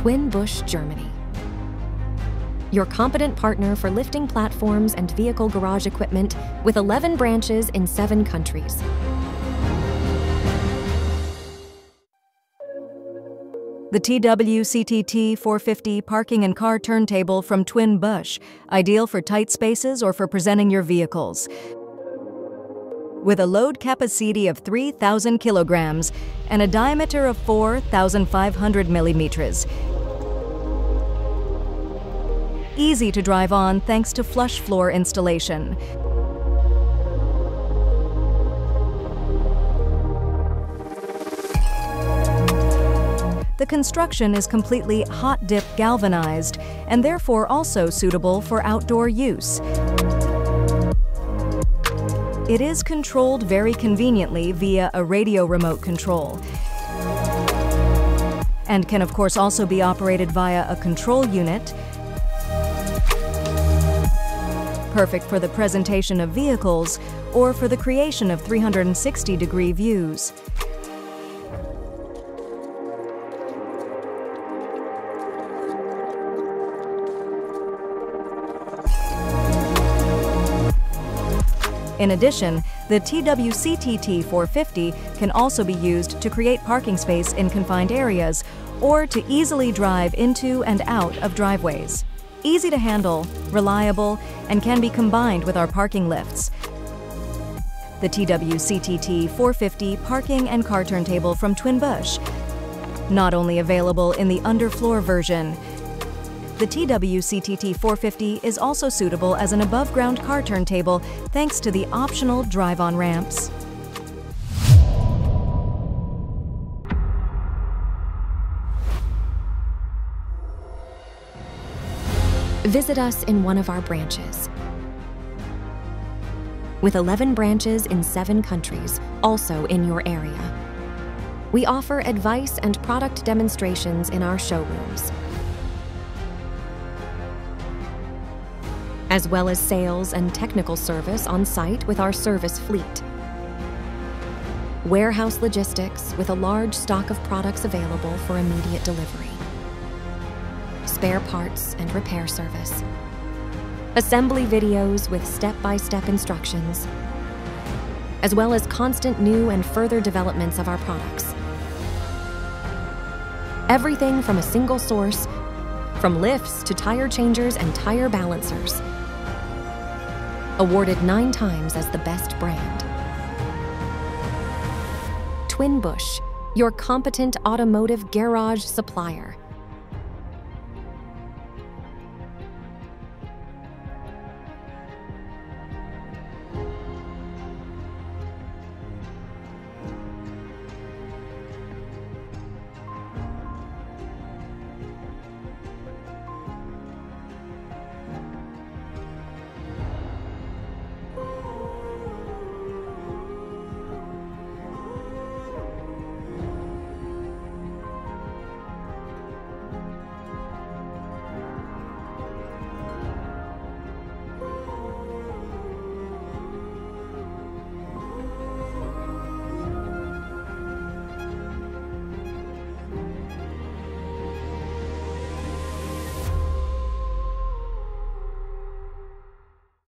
TWIN BUSCH, Germany. Your competent partner for lifting platforms and vehicle garage equipment with 11 branches in 7 countries. The TW CTT-450 parking and car turntable from TWIN BUSCH, ideal for tight spaces or for presenting your vehicles. With a load capacity of 3,000 kilograms and a diameter of 4,500 millimeters. Easy to drive on thanks to flush floor installation. The construction is completely hot dip galvanized and therefore also suitable for outdoor use. It is controlled very conveniently via a radio remote control and can of course also be operated via a control unit, perfect for the presentation of vehicles or for the creation of 360-degree views. In addition, the TW CTT-450 can also be used to create parking space in confined areas or to easily drive into and out of driveways. Easy to handle, reliable, and can be combined with our parking lifts. The TW CTT-450 parking and car turntable from TWIN BUSCH. Not only available in the underfloor version, the TW CTT-450 is also suitable as an above-ground car turntable thanks to the optional drive-on ramps. Visit us in one of our branches. With 11 branches in 7 countries, also in your area. We offer advice and product demonstrations in our showrooms, as well as sales and technical service on site with our service fleet. Warehouse logistics with a large stock of products available for immediate delivery. Spare parts and repair service. Assembly videos with step-by-step instructions, as well as constant new and further developments of our products. Everything from a single source, from lifts to tire changers and tire balancers. Awarded 9 times as the best brand. TWIN BUSCH, your competent automotive garage supplier.